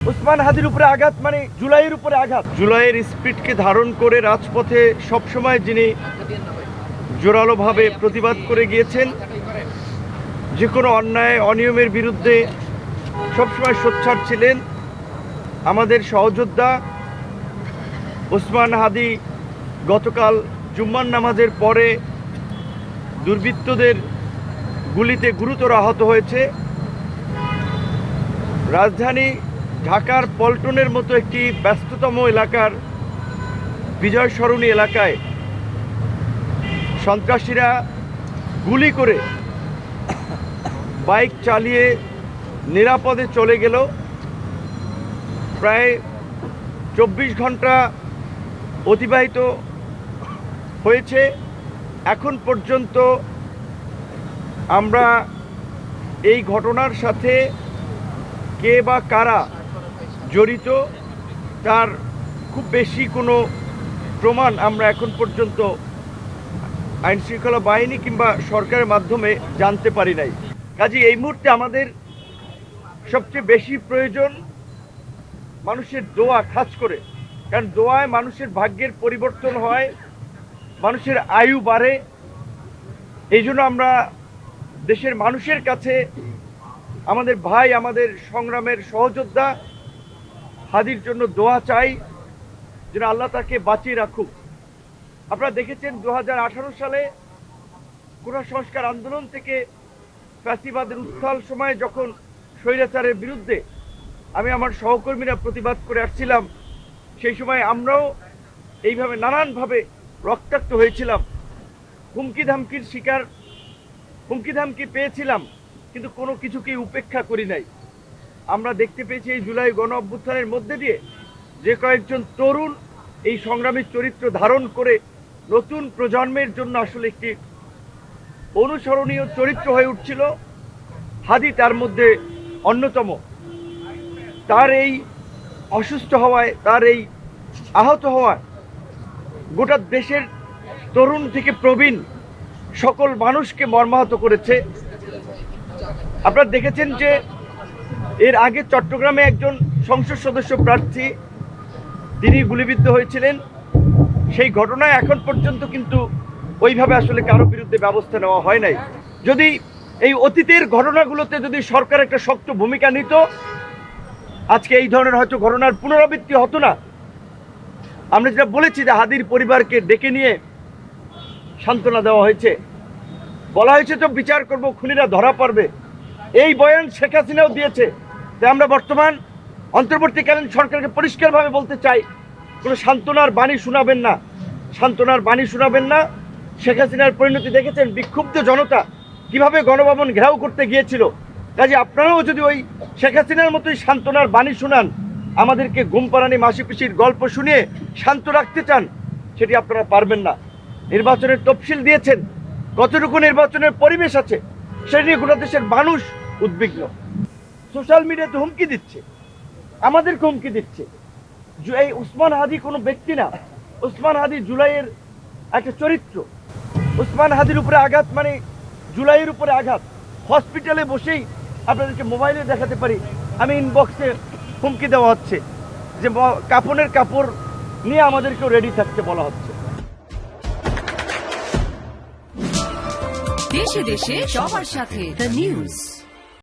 ওসমান হাদির উপরে আঘাত মানে জুলাইয়ের উপরে আঘাত। জুলাইয়ের স্পিডকে ধারণ করে রাজপথে সবসময় যিনি জোরালোভাবে প্রতিবাদ করে গিয়েছেন, যে কোনো অন্যায় অনিয়মের বিরুদ্ধে সবসময় সোচ্চার ছিলেন আমাদের সহযোদ্ধা ওসমান হাদি গতকাল জুম্মার নামাজের পরে দুর্বৃত্তদের গুলিতে গুরুতর আহত হয়েছে। রাজধানী ঢাকার পল্টনের মতো একটি ব্যস্ততম এলাকার বিজয় সরণি এলাকায় সন্ত্রাসীরা গুলি করে বাইক চালিয়ে নিরাপদে চলে গেল। প্রায় 24 ঘন্টা অতিবাহিত হয়েছে। এখন পর্যন্ত আমরা এই ঘটনার সাথে কে বা কারা জড়িত তার খুব বেশি কোনো প্রমাণ আমরা এখন পর্যন্ত আইনশৃঙ্খলা বাহিনী কিংবা সরকারের মাধ্যমে জানতে পারি নাই। কাজেই এই মুহূর্তে আমাদের সবচেয়ে বেশি প্রয়োজন মানুষের দোয়া, খাস করে, কারণ দোয়ায় মানুষের ভাগ্যের পরিবর্তন হয়, মানুষের আয়ু বাড়ে। এই জন্য আমরা দেশের মানুষের কাছে আমাদের ভাই, আমাদের সংগ্রামের সহযোদ্ধা হাদির জন্য দোয়া চাই, যেন আল্লাহ তাকে বাঁচিয়ে রাখুক। আপনারা দেখেছেন 2018 সালে কোটা সংস্কার আন্দোলন থেকে ফ্যাসিবাদের উত্থাল সময়ে যখন স্বৈরাচারের বিরুদ্ধে আমি আমার সহকর্মীরা প্রতিবাদ করে আসছিলাম, সেই সময় আমরাও এইভাবে নানানভাবে রক্তাক্ত হয়েছিলাম, হুমকি ধামকির শিকার, হুমকি ধামকি পেয়েছিলাম, কিন্তু কোনো কিছুকেই উপেক্ষা করি নাই। আমরা দেখতে পেয়েছি এই জুলাই গণ অভ্যুত্থানের মধ্যে দিয়ে যে কয়েকজন তরুণ এই সংগ্রামী চরিত্র ধারণ করে নতুন প্রজন্মের জন্য আসলে একটি অনুসরণীয় চরিত্র হয়ে উঠছিল। হাদি তার মধ্যে অন্যতম। তার এই অসুস্থ হওয়ায়, তার এই আহত হওয়ায় গোটা দেশের তরুণ থেকে প্রবীণ সকল মানুষকে মর্মাহত করেছে। আপনারা দেখেছেন যে এর আগে চট্টগ্রামে একজন সংসদ সদস্য প্রার্থী তিনি গুলিবিদ্ধ হয়েছিলেন। সেই ঘটনায় এখন পর্যন্ত কিন্তু ওইভাবে আসলে কারো বিরুদ্ধে ব্যবস্থা নেওয়া হয় নাই। যদি এই অতীতের ঘটনাগুলোতে যদি সরকার একটা শক্ত ভূমিকা নিত, আজকে এই ধরনের হয়তো ঘটনার পুনরাবৃত্তি হতো না। আমরা যেটা বলেছি যে হাদির পরিবারকে ডেকে নিয়ে সান্ত্বনা দেওয়া হয়েছে, বলা হয়েছে তো বিচার করব, খুনিরা ধরা পড়বে, এই বয়ান শেখ হাসিনাও দিয়েছে। তাই আমরা বর্তমান অন্তর্বর্তীকালীন সরকারকে পরিষ্কারভাবে বলতে চাই, কোনো সান্ত্বনার বাণী শোনাবেন না, সান্ত্বনার বাণী শোনাবেন না। শেখ হাসিনার পরিণতি দেখেছেন, বিক্ষুব্ধ জনতা কিভাবে গণভবন ঘেরাও করতে গিয়েছিল। কাজে আপনারাও যদি ওই শেখ হাসিনার মতোই সান্ত্বনার বাণী শোনান, আমাদেরকে ঘুমপাড়ানি মাসি পিসির গল্প শুনিয়ে শান্ত রাখতে চান, সেটি আপনারা পারবেন না। নির্বাচনের তফসিল দিয়েছেন, কতটুকু নির্বাচনের পরিবেশ আছে সেটা নিয়ে গোটা দেশের মানুষ উদ্বিগ্ন। সোশ্যাল মিডিয়াতে হুমকি দিচ্ছে, আমাদেরকে হুমকি দিচ্ছে। এই ওসমান হাদি কোনো ব্যক্তি না, ওসমান হাদি জুলাইয়ের একটা চরিত্র। ওসমান হাদির উপরে আঘাত মানে জুলাইয়ের উপরে আঘাত। হসপিটালে বসেই আপনাদেরকে মোবাইলে দেখাতে পারি, আমি ইনবক্সে হুমকি দেওয়া হচ্ছে যে কাপড়ের কাপড় নিয়ে আমাদেরকেও রেডি থাকতে বলা হচ্ছে। দেশে দেশে সবার সাথে দ্য নিউজ।